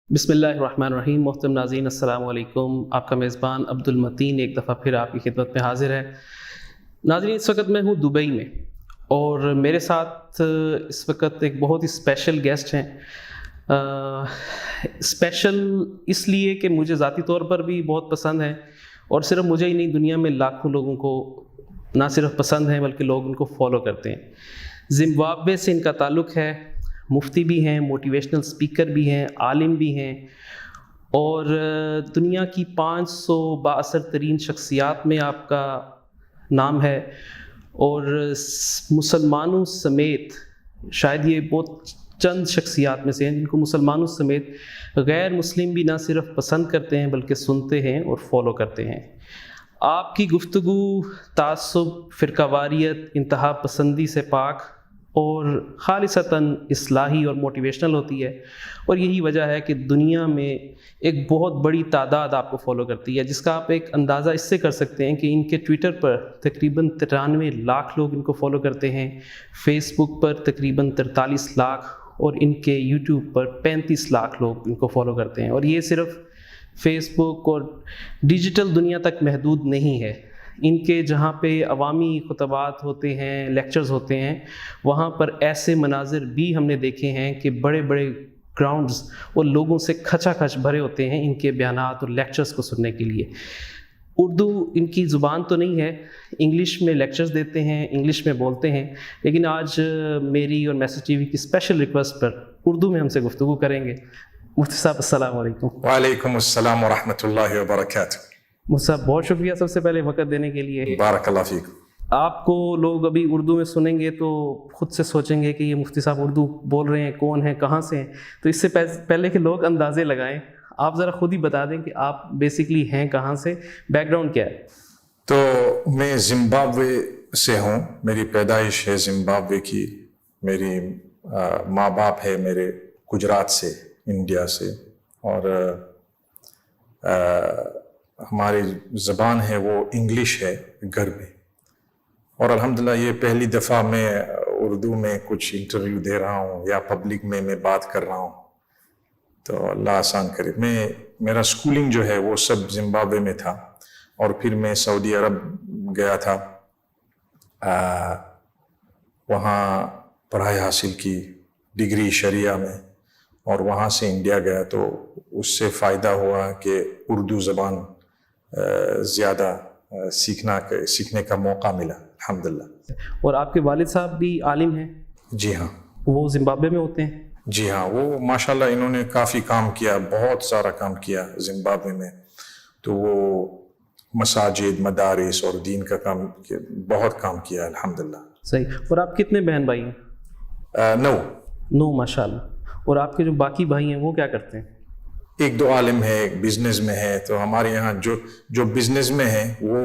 بسم اللہ الرحمن الرحیم. محترم ناظرین السلام علیکم. آپ کا میزبان عبدالمتین ایک دفعہ پھر آپ کی خدمت میں حاضر ہے. ناظرین، اس وقت میں ہوں دبئی میں اور میرے ساتھ اس وقت ایک بہت ہی اسپیشل گیسٹ ہیں. اسپیشل اس لیے کہ مجھے ذاتی طور پر بھی بہت پسند ہیں اور صرف مجھے ہی نہیں، دنیا میں لاکھوں لوگوں کو نہ صرف پسند ہیں بلکہ لوگ ان کو فالو کرتے ہیں. زمبابوے سے ان کا تعلق ہے. مفتی بھی ہیں، موٹیویشنل اسپیکر بھی ہیں، عالم بھی ہیں اور دنیا کی 500 بااثر ترین شخصیات میں آپ کا نام ہے. اور مسلمانوں سمیت شاید یہ بہت چند شخصیات میں سے ہیں جن کو مسلمانوں سمیت غیر مسلم بھی نہ صرف پسند کرتے ہیں بلکہ سنتے ہیں اور فالو کرتے ہیں. آپ کی گفتگو تعصب، فرقہ واریت، انتہا پسندی سے پاک اور خالصتاً اصلاحی اور موٹیویشنل ہوتی ہے. اور یہی وجہ ہے کہ دنیا میں ایک بہت بڑی تعداد آپ کو فالو کرتی ہے، جس کا آپ ایک اندازہ اس سے کر سکتے ہیں کہ ان کے ٹویٹر پر تقریباً 93 لاکھ لوگ ان کو فالو کرتے ہیں، فیس بک پر تقریباً 43 لاکھ اور ان کے یوٹیوب پر 35 لاکھ لوگ ان کو فالو کرتے ہیں. اور یہ صرف فیس بک اور ڈیجیٹل دنیا تک محدود نہیں ہے. ان کے جہاں پہ عوامی خطبات ہوتے ہیں، لیکچرز ہوتے ہیں، وہاں پر ایسے مناظر بھی ہم نے دیکھے ہیں کہ بڑے بڑے گراؤنڈز وہ لوگوں سے کھچا کھچ بھرے ہوتے ہیں ان کے بیانات اور لیکچرز کو سننے کے لیے. اردو ان کی زبان تو نہیں ہے، انگلش میں لیکچرز دیتے ہیں، انگلش میں بولتے ہیں، لیکن آج میری اور میسج ٹی وی کی اسپیشل ریکویسٹ پر اردو میں ہم سے گفتگو کریں گے. مفتی صاحب السلام علیکم. وعلیکم السلام ورحمۃ اللہ وبرکاتہ. مفتی صاحب بہت شکریہ سب سے پہلے وقت دینے کے لیے. بارک اللہ فیک. آپ کو لوگ ابھی اردو میں سنیں گے تو خود سے سوچیں گے کہ یہ مفتی صاحب اردو بول رہے ہیں، کون ہیں، کہاں سے ہیں. تو اس سے پہلے کہ لوگ اندازے لگائیں، آپ ذرا خود ہی بتا دیں کہ آپ بیسکلی ہیں کہاں سے، بیک گراؤنڈ کیا ہے. تو میں زمبابوے سے ہوں، میری پیدائش ہے زمبابوے کی. میری ماں باپ ہے میرے گجرات سے، انڈیا سے، اور ہماری زبان ہے وہ انگلش ہے گھر میں. اور الحمدللہ یہ پہلی دفعہ میں اردو میں کچھ انٹرویو دے رہا ہوں یا پبلک میں بات کر رہا ہوں، تو اللہ آسان کرے. میرا سکولنگ جو ہے وہ سب زمبابوے میں تھا، اور پھر میں سعودی عرب گیا تھا، وہاں پڑھائی حاصل کی ڈگری شریعہ میں، اور وہاں سے انڈیا گیا. تو اس سے فائدہ ہوا کہ اردو زبان زیادہ سیکھنے کا موقع ملا الحمدللہ. اور آپ کے والد صاحب بھی عالم ہیں؟ جی ہاں. وہ زمبابوے میں ہوتے ہیں؟ جی ہاں، وہ ماشاءاللہ انہوں نے کافی کام کیا، بہت سارا کام کیا زمبابوے میں. تو وہ مساجد، مدارس اور دین کا کام بہت کام کیا الحمدللہ. صحیح. اور آپ کتنے بہن بھائی ہیں؟ 9 ماشاء اللہ. اور آپ کے جو باقی بھائی ہیں وہ کیا کرتے ہیں؟ ایک دو عالم ہے، ایک بزنس میں ہے. تو ہمارے یہاں جو بزنس میں ہے وہ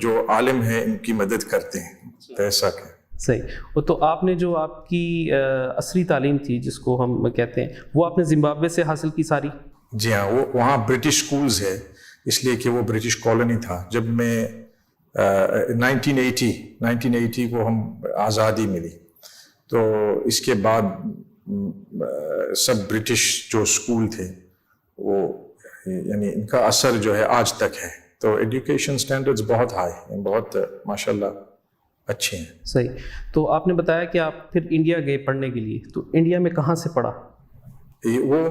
جو عالم ہے ان کی مدد کرتے ہیں پیسہ کے. صحیح. تو آپ نے جو آپ کی عصری تعلیم تھی جس کو ہم کہتے ہیں، وہ آپ نے زمبابوے سے حاصل کی ساری؟ جی ہاں. وہ وہاں برٹش سکولز ہے، اس لیے کہ وہ برٹش کالونی تھا. جب میں 1980 کو ہم آزادی ملی، تو اس کے بعد سب برٹش جو سکول تھے وہ یعنی ان کا اثر جو ہے آج تک ہے. تو ایجوکیشن سٹینڈرڈز بہت ہائی ہیں، بہت ماشاءاللہ اچھے ہیں. صحیح. تو آپ نے بتایا کہ آپ پھر انڈیا گئے پڑھنے کے لیے، تو انڈیا میں کہاں سے پڑھا؟ وہ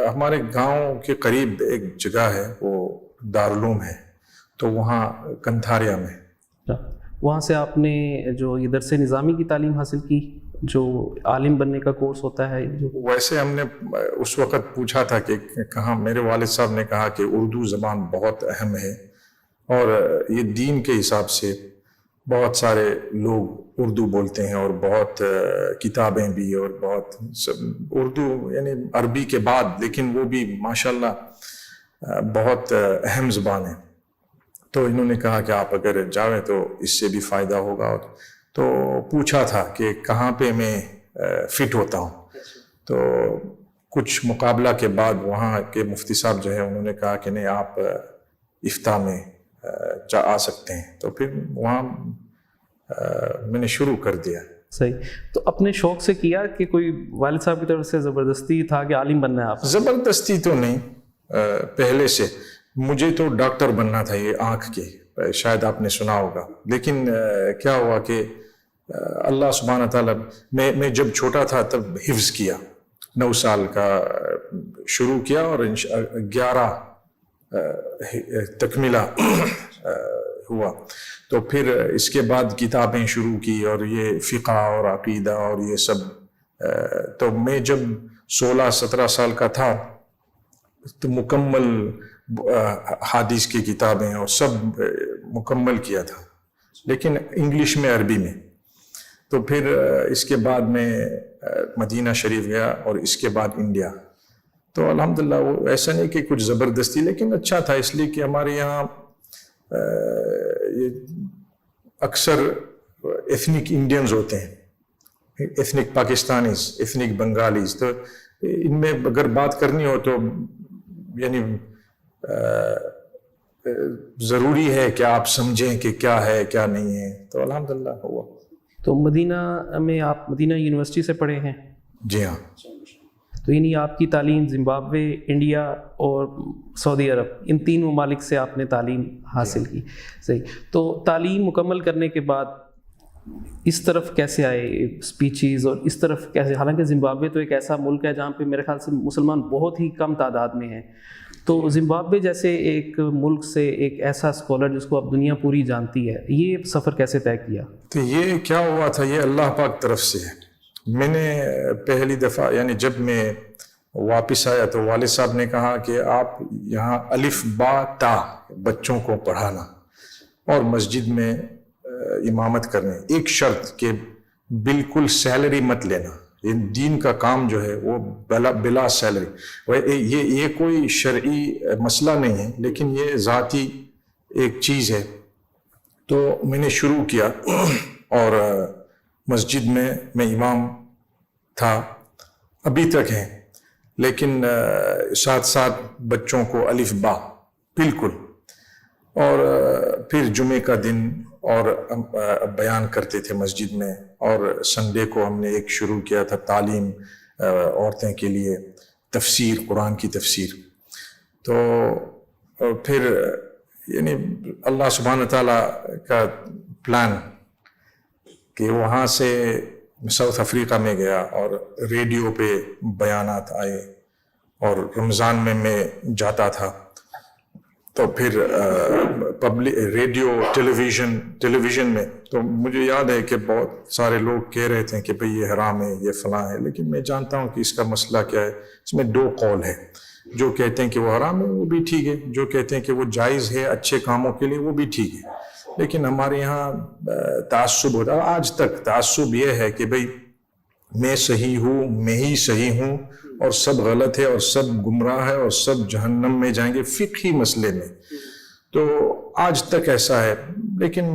ہمارے گاؤں کے قریب ایک جگہ ہے، وہ دارالعلوم ہے، تو وہاں کنتھاریا میں. وہاں سے آپ نے جو یہ درس نظامی کی تعلیم حاصل کی، جو عالم بننے کا کورس ہوتا ہے؟ ویسے ہم نے اس وقت پوچھا تھا کہ کہاں، میرے والد صاحب نے کہا کہ اردو زبان بہت اہم ہے، اور یہ دین کے حساب سے بہت سارے لوگ اردو بولتے ہیں، اور بہت کتابیں بھی، اور بہت اردو یعنی عربی کے بعد، لیکن وہ بھی ماشاءاللہ بہت اہم زبان ہے. تو انہوں نے کہا کہ آپ اگر جاویں تو اس سے بھی فائدہ ہوگا. تو پوچھا تھا کہ کہاں پہ میں فٹ ہوتا ہوں. تو کچھ مقابلہ کے بعد وہاں کے مفتی صاحب جو ہے انہوں نے کہا کہ نہیں، آپ افتاء میں آ سکتے ہیں. تو پھر وہاں میں نے شروع کر دیا. صحیح. تو اپنے شوق سے کیا کہ کوئی والد صاحب کی طرف سے زبردستی تھا کہ عالم بننا ہے آپ؟ زبردستی تو نہیں، پہلے سے مجھے تو ڈاکٹر بننا تھا، یہ آنکھ کے، شاید آپ نے سنا ہوگا. لیکن کیا ہوا کہ اللہ سبحانہ تعالیٰ، میں جب چھوٹا تھا تب حفظ کیا، 9 سال کا شروع کیا اور 11 تکملہ ہوا. تو پھر اس کے بعد کتابیں شروع کی اور یہ فقہ اور عقیدہ اور یہ سب. تو میں جب 16-17 سال کا تھا تو مکمل حدیث کی کتابیں اور سب مکمل کیا تھا، لیکن انگلش میں، عربی میں. تو پھر اس کے بعد میں مدینہ شریف گیا اور اس کے بعد انڈیا. تو الحمدللہ وہ ایسا نہیں کہ کچھ زبردستی، لیکن اچھا تھا، اس لیے کہ ہمارے یہاں اکثر ایتھنک انڈینز ہوتے ہیں، ایتھنک پاکستانیز، ایتھنک بنگالیز. تو ان میں اگر بات کرنی ہو تو یعنی ضروری ہے کہ آپ سمجھیں کہ کیا ہے کیا نہیں ہے. تو الحمدللہ ہوا. تو مدینہ میں آپ مدینہ یونیورسٹی سے پڑھے ہیں؟ جی ہاں. تو یعنی آپ کی تعلیم زمبابوے، انڈیا اور سعودی عرب، ان 3 ممالک سے آپ نے تعلیم حاصل کی. صحیح. تو تعلیم مکمل کرنے کے بعد اس طرف کیسے آئے، اسپیچز اور اس طرف کیسے؟ حالانکہ زمبابوے تو ایک ایسا ملک ہے جہاں پہ میرے خیال سے مسلمان بہت ہی کم تعداد میں ہیں. تو زمبابوے جیسے ایک ملک سے ایک ایسا اسکالر جس کو اب دنیا پوری جانتی ہے، یہ سفر کیسے طے کیا؟ تو یہ کیا ہوا تھا، یہ اللہ پاک طرف سے ہے. میں نے پہلی دفعہ یعنی جب میں واپس آیا تو والد صاحب نے کہا کہ آپ یہاں الف با تا بچوں کو پڑھانا اور مسجد میں امامت کرنے، ایک شرط کہ بالکل سیلری مت لینا. یہ دین کا کام جو ہے وہ بلا سیلری. یہ کوئی شرعی مسئلہ نہیں ہے، لیکن یہ ذاتی ایک چیز ہے. تو میں نے شروع کیا اور مسجد میں امام تھا، ابھی تک ہے، لیکن ساتھ ساتھ بچوں کو الف با بالکل. اور پھر جمعے کا دن اور بیان کرتے تھے مسجد میں. اور سنڈے کو ہم نے ایک شروع کیا تھا تعلیم عورتیں کے لیے، تفسیر، قرآن کی تفسیر. تو پھر یعنی اللہ سبحانہ تعالیٰ کا پلان کہ وہاں سے ساؤتھ افریقہ میں گیا اور ریڈیو پہ بیانات آئے اور رمضان میں جاتا تھا. تو پھر ریڈیو، ٹیلی ویژن میں. تو مجھے یاد ہے کہ بہت سارے لوگ کہہ رہے تھے کہ بھئی یہ حرام ہے، یہ فلاں ہے، لیکن میں جانتا ہوں کہ اس کا مسئلہ کیا ہے. اس میں 2 قول ہے. جو کہتے ہیں کہ وہ حرام ہے وہ بھی ٹھیک ہے، جو کہتے ہیں کہ وہ جائز ہے اچھے کاموں کے لیے وہ بھی ٹھیک ہے. لیکن ہمارے یہاں تعصب ہوتا ہے، آج تک تعصب یہ ہے کہ بھئی میں صحیح ہوں، میں ہی صحیح ہوں اور سب غلط ہے اور سب گمراہ ہے اور سب جہنم میں جائیں گے فقہی مسئلے میں. تو آج تک ایسا ہے. لیکن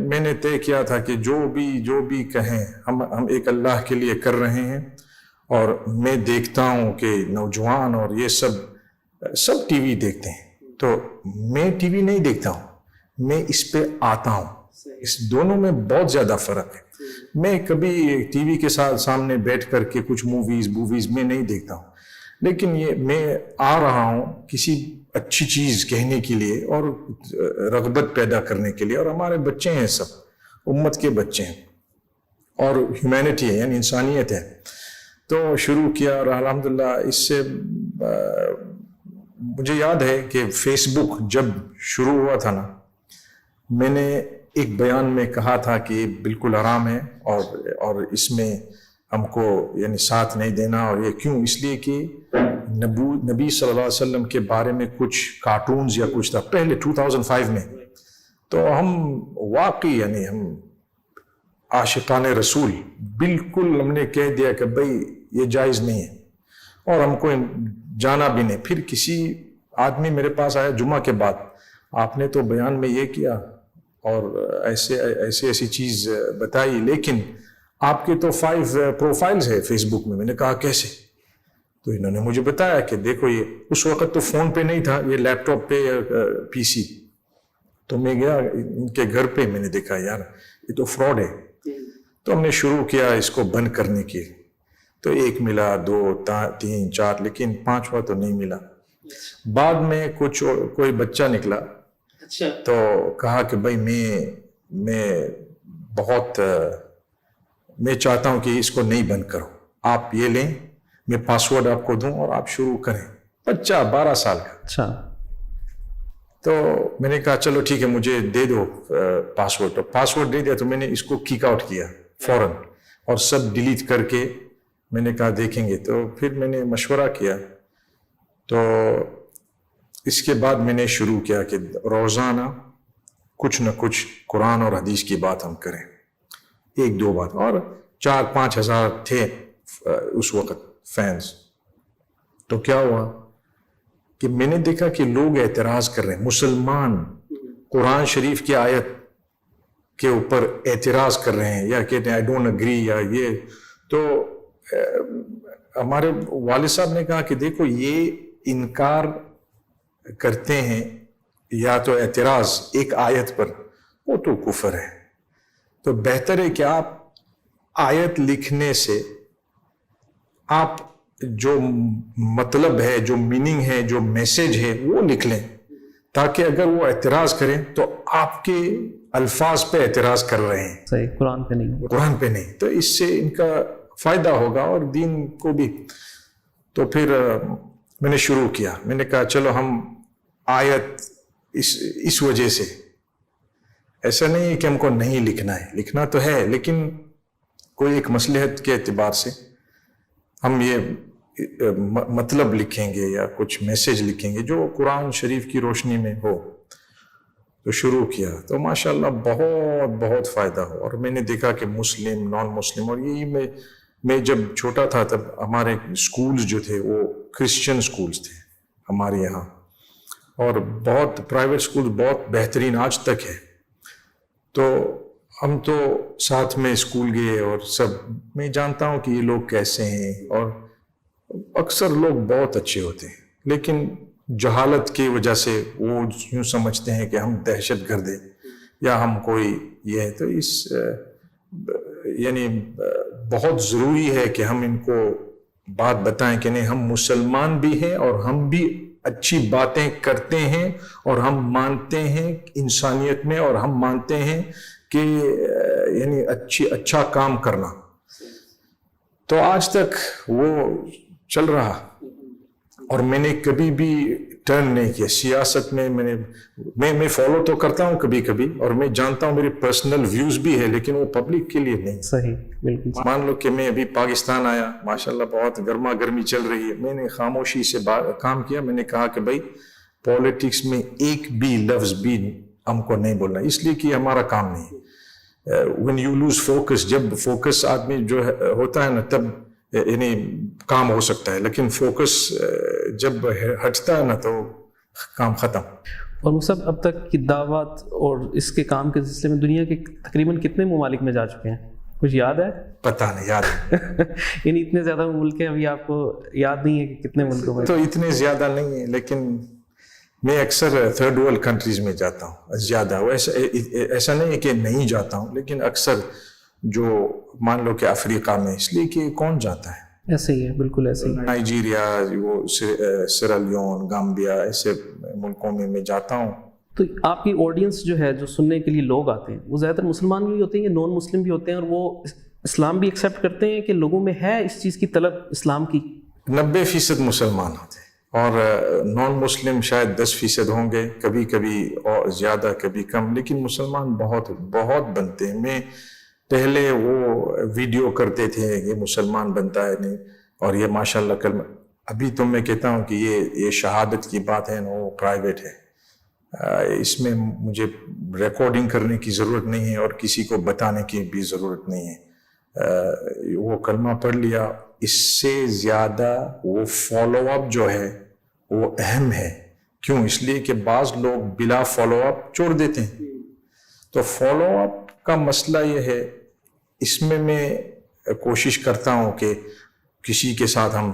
میں نے طے کیا تھا کہ جو بھی کہیں ہم ایک اللہ کے لیے کر رہے ہیں. اور میں دیکھتا ہوں کہ نوجوان اور یہ سب ٹی وی دیکھتے ہیں، تو میں ٹی وی نہیں دیکھتا ہوں، میں اس پہ آتا ہوں. اس دونوں میں بہت زیادہ فرق ہے. میں کبھی ٹی وی کے سامنے بیٹھ کر کے کچھ موویز میں نہیں دیکھتا ہوں، لیکن یہ میں آ رہا ہوں کسی اچھی چیز کہنے کے لیے اور رغبت پیدا کرنے کے لیے. اور ہمارے بچے ہیں، سب امت کے بچے ہیں اور ہیومینٹی ہے، یعنی انسانیت ہے. تو شروع کیا اور الحمدللہ اس سے مجھے یاد ہے کہ فیس بک جب شروع ہوا تھا نا، میں نے ایک بیان میں کہا تھا کہ یہ بالکل حرام ہے اور اس میں ہم کو یعنی ساتھ نہیں دینا. اور یہ کیوں؟ اس لیے کہ نبی صلی اللہ علیہ وسلم کے بارے میں کچھ کارٹونز یا کچھ تھا پہلے 2005 میں. تو ہم واقعی یعنی ہم عاشقان رسول بالکل ہم نے کہہ دیا کہ بھئی یہ جائز نہیں ہے اور ہم کو جانا بھی نہیں. پھر کسی آدمی میرے پاس آیا جمعہ کے بعد، آپ نے تو بیان میں یہ کیا اور ایسی چیز بتائی، لیکن آپ کے تو 5 پروفائلز ہے فیس بک میں. میں نے کہا کیسے؟ تو انہوں نے مجھے بتایا کہ دیکھو یہ اس وقت تو فون پہ نہیں تھا، یہ لیپ ٹاپ پہ پی سی. تو میں گیا ان کے گھر پہ، میں نے دیکھا یار یہ تو فراڈ ہے. تو ہم نے شروع کیا اس کو بند کرنے کی. تو 1 ملا, 2, 3, 4, لیکن 5واں تو نہیں ملا. بعد میں کوئی بچہ نکلا. اچھا. تو کہا کہ بھائی میں چاہتا ہوں کہ اس کو نہیں بند کرو, آپ یہ لیں, میں پاسورڈ آپ کو دوں اور آپ شروع کریں. بچہ 12 سال کا. اچھا. تو میں نے کہا چلو ٹھیک ہے, مجھے دے دو پاسورڈ. تو پاسورڈ دے دیا تو میں نے اس کو کک آؤٹ کیا فوراً اور سب ڈیلیٹ کر کے میں نے کہا دیکھیں گے. تو پھر میں نے مشورہ کیا. تو اس کے بعد میں نے شروع کیا کہ روزانہ کچھ نہ کچھ قرآن اور حدیث کی بات ہم کریں, 1-2 بات. اور 4-5 ہزار تھے اس وقت فینس. تو کیا ہوا کہ میں نے دیکھا کہ لوگ اعتراض کر رہے ہیں, مسلمان قرآن شریف کی آیت کے اوپر اعتراض کر رہے ہیں یا کہتے ہیں آئی ڈونٹ اگری یا یہ. تو ہمارے والد صاحب نے کہا کہ دیکھو یہ انکار کرتے ہیں یا تو اعتراض ایک آیت پر, وہ تو کفر ہے. تو بہتر ہے کہ آپ آیت لکھنے سے آپ جو مطلب ہے, جو میننگ ہے, جو میسج ہے وہ لکھ لیں, تاکہ اگر وہ اعتراض کریں تو آپ کے الفاظ پہ اعتراض کر رہے ہیں, صحیح, قرآن پہ نہیں, قرآن پہ نہیں. تو اس سے ان کا فائدہ ہوگا اور دین کو بھی. تو پھر میں نے شروع کیا, میں نے کہا چلو ہم آیت اس وجہ سے, ایسا نہیں ہے کہ ہم کو نہیں لکھنا ہے, لکھنا تو ہے, لیکن کوئی ایک مصلحت کے اعتبار سے ہم یہ مطلب لکھیں گے یا کچھ میسج لکھیں گے جو قرآن شریف کی روشنی میں ہو. تو شروع کیا تو ماشاءاللہ بہت بہت فائدہ ہو. اور میں نے دیکھا کہ مسلم, نان مسلم, اور یہی میں جب چھوٹا تھا تب ہمارے اسکولز جو تھے وہ کرسچن اسکولز تھے ہمارے یہاں, اور بہت پرائیویٹ اسکول بہت بہترین آج تک ہے. تو ہم تو ساتھ میں اسکول گئے اور سب, میں جانتا ہوں کہ یہ لوگ کیسے ہیں, اور اکثر لوگ بہت اچھے ہوتے ہیں, لیکن جہالت کی وجہ سے وہ یوں سمجھتے ہیں کہ ہم دہشت گرد ہیں یا ہم کوئی یہ ہے. تو اس یعنی بہت ضروری ہے کہ ہم ان کو بات بتائیں کہ نہیں, ہم مسلمان بھی ہیں اور ہم بھی اچھی باتیں کرتے ہیں, اور ہم مانتے ہیں انسانیت میں, اور ہم مانتے ہیں کہ یعنی اچھا کام کرنا. تو آج تک وہ چل رہا, اور میں نے کبھی بھی ٹرن نہیں کیا سیاست میں. میں فالو تو کرتا ہوں کبھی کبھی, اور میں جانتا ہوں میرے پرسنل ویوز بھی ہے, لیکن وہ پبلک کے لیے نہیں. صحیح, بالکل. مان لو کہ میں ابھی پاکستان آیا, ماشاءاللہ بہت گرما گرمی چل رہی ہے, میں نے خاموشی سے کام کیا. میں نے کہا کہ بھائی پالیٹکس میں ایک بھی لفظ بھی ہم کو نہیں بولنا, اس لیے کہ ہمارا کام نہیں ہے. when you lose focus, جب فوکس آدمی جو ہوتا ہے نا تب یعنی کام ہو سکتا ہے, لیکن فوکس جب ہٹتا ہے نا تو کام ختم. اور وہ سب اب تک کی دعوت اور اس کے کام کے سلسلے میں دنیا کے تقریباً کتنے ممالک میں جا چکے ہیں, کچھ یاد ہے؟ پتہ نہیں, یاد یعنی اتنے زیادہ ملک ہیں, ابھی آپ کو یاد نہیں ہے کہ کتنے ملکوں میں؟ تو اتنے زیادہ نہیں ہیں, لیکن میں اکثر تھرڈ ورلڈ کنٹریز میں جاتا ہوں زیادہ. ایسا نہیں ہے کہ نہیں جاتا ہوں, لیکن اکثر جو مان لو کہ افریقہ میں, اس لیے کہ کون جاتا ہے, ایسے ہی ہے, بالکل ایسے ہی. نائجیریا, وہ سیرالیون, گامبیا, ایسے ملکوں میں جاتا ہوں. تو آپ کی آڈینس جو ہے, جو سننے کے لیے لوگ آتے ہیں, وہ زیادہ تر مسلمان بھی ہوتے ہیں یا نان مسلم بھی ہوتے ہیں, اور وہ اسلام بھی ایکسیپٹ کرتے ہیں کہ لوگوں میں ہے اس چیز کی طلب اسلام کی؟ 90% مسلمان ہوتے ہیں, اور نان مسلم شاید 10% ہوں گے, کبھی کبھی اور زیادہ کبھی کم, لیکن مسلمان بہت بہت بنتے ہیں. میں پہلے وہ ویڈیو کرتے تھے یہ مسلمان بنتا ہے نہیں, اور یہ ماشاءاللہ کل ابھی تو میں کہتا ہوں کہ یہ شہادت کی بات ہے نا, وہ پرائیویٹ ہے, اس میں مجھے ریکارڈنگ کرنے کی ضرورت نہیں ہے اور کسی کو بتانے کی بھی ضرورت نہیں ہے. وہ کلمہ پڑھ لیا, اس سے زیادہ وہ فالو اپ جو ہے وہ اہم ہے. کیوں؟ اس لیے کہ بعض لوگ بلا فالو اپ چھوڑ دیتے ہیں. تو فالو اپ کا مسئلہ یہ ہے, اس میں کوشش کرتا ہوں کہ کسی کے ساتھ ہم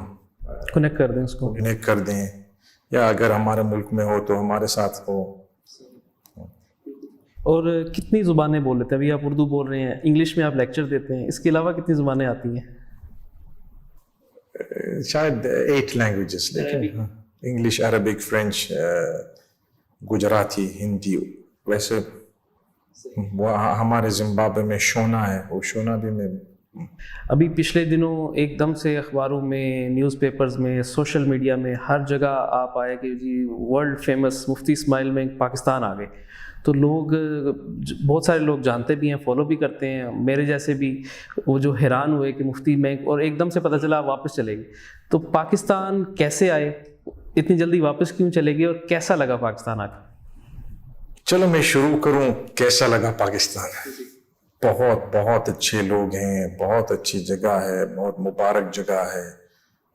کنیکٹ کر دیں, اس کو کنیکٹ کر دیں, یا اگر ہمارے ملک میں ہو تو ہمارے ساتھ ہو. اور کتنی زبانیں بول لیتے ہیں؟ ابھی آپ اردو بول رہے ہیں، انگلش میں آپ لیکچر دیتے ہیں، اس کے علاوہ کتنی زبانیں آتی ہیں؟ شاید 8 لینگویجز، لیکن English, Arabic, French, Gujarati, Hindi. ویسے ہمارے زمبابوے میں شونا ہے، وہ شونا بھی میں. ابھی پچھلے دنوں ایک دم سے اخباروں میں، نیوز پیپرز میں، سوشل میڈیا میں ہر جگہ آپ آئے کہ جی ورلڈ فیمس مفتی اسماعیل میں پاکستان آ گئے. تو لوگ، بہت سارے لوگ جانتے بھی ہیں، فالو بھی کرتے ہیں، میرے جیسے بھی، وہ جو حیران ہوئے کہ مفتی میں، اور ایک دم سے پتہ چلا واپس چلے گئے. تو پاکستان کیسے آئے؟ اتنی جلدی واپس کیوں چلے گئے؟ اور کیسا لگا پاکستان آ کے؟ چلو میں شروع کروں، کیسا لگا پاکستان. بہت بہت اچھے لوگ ہیں، بہت اچھی جگہ ہے، بہت مبارک جگہ ہے،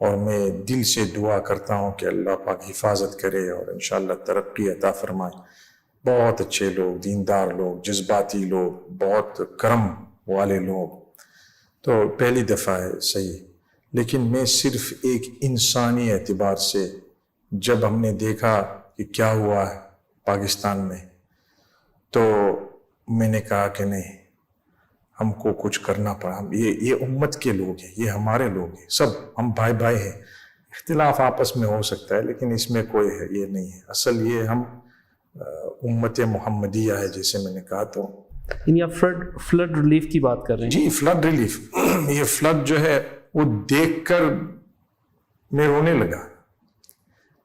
اور میں دل سے دعا کرتا ہوں کہ اللہ پاک حفاظت کرے اور انشاءاللہ ترقی عطا فرمائے. بہت اچھے لوگ، دیندار لوگ، جذباتی لوگ، بہت کرم والے لوگ. تو پہلی دفعہ ہے، صحیح. لیکن میں صرف ایک انسانی اعتبار سے جب ہم نے دیکھا کہ کیا ہوا ہے پاکستان میں، تو میں نے کہا کہ نہیں، ہم کو کچھ کرنا پڑا. ہم یہ امت کے لوگ ہیں، یہ ہمارے لوگ ہیں، سب ہم بھائی بھائی ہیں. اختلاف آپس میں ہو سکتا ہے لیکن اس میں کوئی ہے یہ نہیں ہے. اصل یہ ہم امت محمدیہ ہے، جیسے میں نے کہا. تو یعنی آپ فلڈ ریلیف کی بات کر رہے ہیں؟ جی، فلڈ ریلیف. یہ فلڈ جو ہے وہ دیکھ کر میں رونے لگا.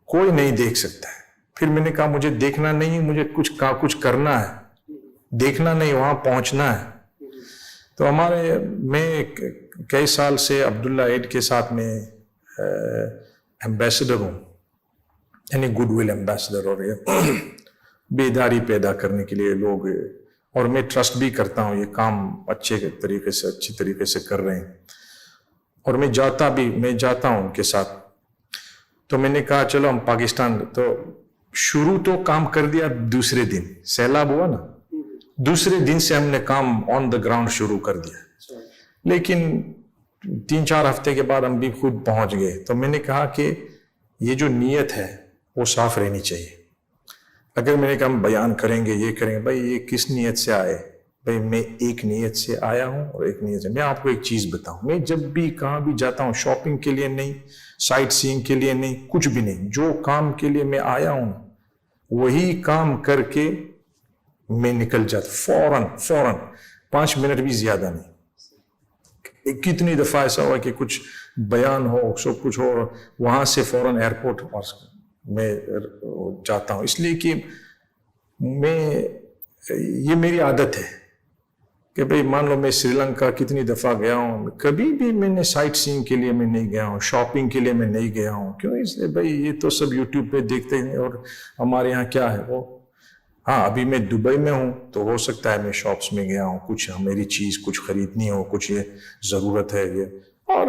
کوئی نہیں دیکھ سکتا ہے. پھر میں نے کہا مجھے دیکھنا نہیں، مجھے کچھ کرنا ہے، دیکھنا نہیں، وہاں پہنچنا ہے. تو میں کئی سال سے عبداللہ ایڈ کے ساتھ میں ایمبیسڈر ہوں، یعنی گڈ ول ایمبیسڈر. اور یہ بیداری پیدا کرنے کے لیے لوگ، اور میں ٹرسٹ بھی کرتا ہوں یہ کام اچھی طریقے سے کر رہے ہیں. اور میں جاتا ہوں ان کے ساتھ. تو میں نے کہا چلو ہم پاکستان. تو شروع تو کام کر دیا. دوسرے دن سیلاب ہوا نا، دوسرے دن سے ہم نے کام آن دا گراؤنڈ شروع کر دیا. لیکن 3-4 ہفتے کے بعد ہم بھی خود پہنچ گئے. تو میں نے کہا کہ یہ جو نیت ہے وہ صاف رہنی چاہیے. اگر میں نے کہا ہم بیان کریں گے، یہ کریں گے، بھائی یہ کس نیت سے آئے؟ بھائی میں ایک نیت سے آیا ہوں، اور ایک نیت سے. میں آپ کو ایک چیز بتاؤں، میں جب بھی کہاں بھی جاتا ہوں، شاپنگ کے لیے نہیں، سائٹ سینگ کے لیے نہیں، کچھ بھی نہیں. جو کام کے لیے میں آیا ہوں وہی کام کر کے میں نکل جاتا فوراً 5 منٹ بھی زیادہ نہیں. کتنی دفعہ ایسا ہوا کہ کچھ بیان ہو، سب کچھ ہو، وہاں سے فوراً ایئرپورٹ میں جاتا ہوں. اس لیے کہ یہ میری عادت ہے کہ بھئی مان لو میں سری لنکا کتنی دفعہ گیا ہوں، کبھی بھی میں نے سائٹ سینگ کے لیے میں نہیں گیا ہوں، شاپنگ کے لیے میں نہیں گیا ہوں. کیوں؟ اس لیے بھئی یہ تو سب یوٹیوب پہ دیکھتے ہیں، اور ہمارے یہاں کیا ہے وہ. ہاں ابھی میں دبئی میں ہوں تو ہو سکتا ہے میں شاپس میں گیا ہوں، کچھ میری چیز کچھ خریدنی ہو، کچھ یہ ضرورت ہے یہ. اور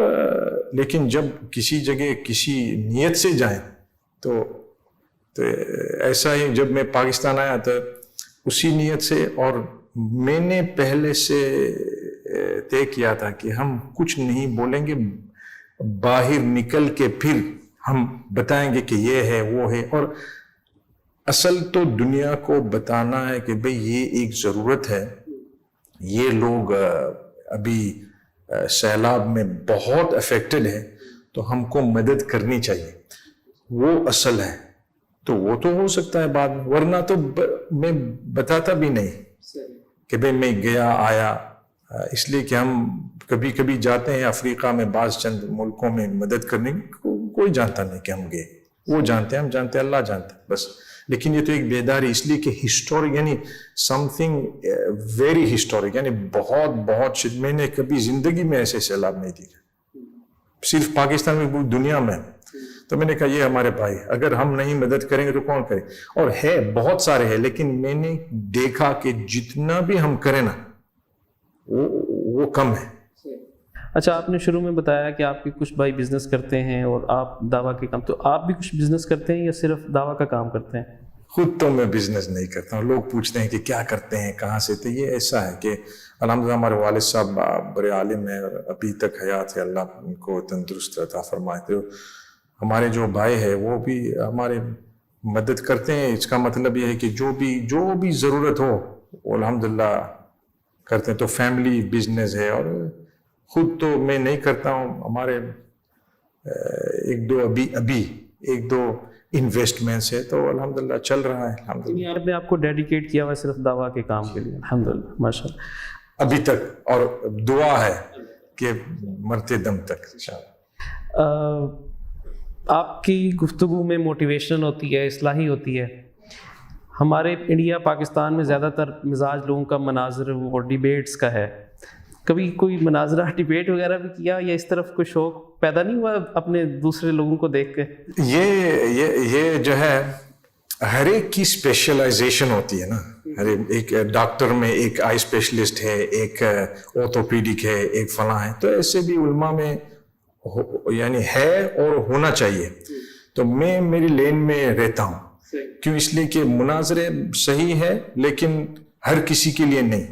لیکن جب کسی جگہ کسی نیت سے جائیں تو ایسا ہی جب میں پاکستان آیا تو اسی نیت سے. اور میں نے پہلے سے طے کیا تھا کہ ہم کچھ نہیں بولیں گے، باہر نکل کے پھر ہم بتائیں گے کہ یہ ہے وہ ہے. اور اصل تو دنیا کو بتانا ہے کہ بھئی یہ ایک ضرورت ہے. یہ لوگ ابھی سیلاب میں بہت افیکٹڈ ہیں، تو ہم کو مدد کرنی چاہیے. وہ اصل ہے. تو وہ تو ہو سکتا ہے بعد میں، ورنہ تو میں بتاتا بھی نہیں کہ بھئی میں گیا آیا. اس لیے کہ ہم کبھی کبھی جاتے ہیں افریقہ میں، بعض چند ملکوں میں مدد کرنے، کوئی جانتا نہیں کہ ہم گئے. وہ جانتے ہیں، ہم جانتے ہیں، اللہ جانتا ہے بس. لیکن یہ تو ایک بیداری، اس لیے کہ ہسٹورک، یعنی سم تھنگ ویری ہسٹورک، یعنی بہت میں نے کبھی زندگی میں ایسے سیلاب نہیں دیکھا، صرف پاکستان میں، پوری دنیا میں. تو میں نے کہا یہ ہمارے بھائی، اگر ہم نہیں مدد کریں گے تو کون کرے؟ اور ہے بہت سارے ہیں، لیکن میں نے دیکھا کہ جتنا بھی ہم کریں نا وہ کم ہے. اچھا، آپ نے شروع میں بتایا کہ آپ کے کچھ بھائی بزنس کرتے ہیں اور آپ دعویٰ کے کام، تو آپ بھی کچھ بزنس کرتے ہیں یا صرف دعویٰ کا کام کرتے ہیں؟ خود تو میں بزنس نہیں کرتا ہوں. لوگ پوچھتے ہیں کہ کیا کرتے ہیں، کہاں سے. تو یہ ایسا ہے کہ الحمدللہ ہمارے والد صاحب بڑے عالم ہیں، اور ابھی تک حیات ہے، اللہ ان کو تندرست عطا فرمائے. تو ہمارے جو بھائی ہیں وہ بھی ہمارے مدد کرتے ہیں. اس کا مطلب یہ ہے کہ جو بھی ضرورت ہو وہ الحمدللہ کرتے ہیں. تو فیملی بزنس ہے, اور خود تو میں نہیں کرتا ہوں, ہمارے ایک دو انویسٹمنٹس ہے, تو الحمدللہ چل رہا ہے الحمدللہ. آپ نے آپ کو ڈیڈیکیٹ کیا ہوا صرف دعویٰ کے کام کے لیے, الحمدللہ ماشاء اللہ ابھی تک, اور دعا ہے کہ مرتے دم تک انشاءاللہ. آپ کی گفتگو میں موٹیویشن ہوتی ہے, اصلاحی ہوتی ہے. ہمارے انڈیا پاکستان میں زیادہ تر مزاج لوگوں کا مناظر اور ڈیبیٹس کا ہے. کبھی کوئی مناظرہ ڈیبیٹ وغیرہ بھی کیا, یا اس طرف کوئی شوق پیدا نہیں ہوا اپنے دوسرے لوگوں کو دیکھ کے؟ یہ جو ہے ہر ایک کی اسپیشلائزیشن ہوتی ہے نا. ہر ایک ڈاکٹر میں ایک آئی اسپیشلسٹ ہے, ایک آرتھوپیڈک ہے, ایک فلاں ہے. تو ایسے بھی علماء میں یعنی ہے اور ہونا چاہیے. تو میں میری لین میں رہتا ہوں. کیوں؟ اس لیے کہ مناظرے صحیح ہے لیکن ہر کسی کے لیے نہیں.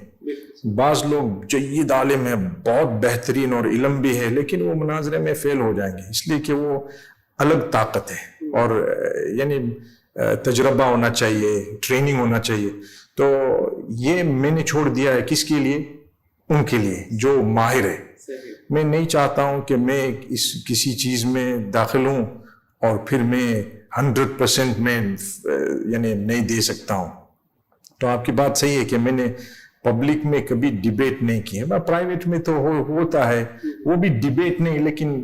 بعض لوگ جید عالم ہیں, بہت بہترین اور علم بھی ہے, لیکن وہ مناظرے میں فیل ہو جائیں گے, اس لیے کہ وہ الگ طاقت ہے, اور یعنی تجربہ ہونا چاہیے, ٹریننگ ہونا چاہیے. تو یہ میں نے چھوڑ دیا ہے. کس کے لیے؟ ان کے لیے جو ماہر ہے. میں نہیں چاہتا ہوں کہ میں کسی چیز میں داخل ہوں اور پھر میں 100% میں یعنی نہیں دے سکتا ہوں. تو آپ کی بات صحیح ہے کہ میں نے پبلک میں کبھی ڈیبیٹ نہیں کی ہے. پرائیویٹ میں تو ہوتا ہے, وہ بھی ڈیبیٹ نہیں, لیکن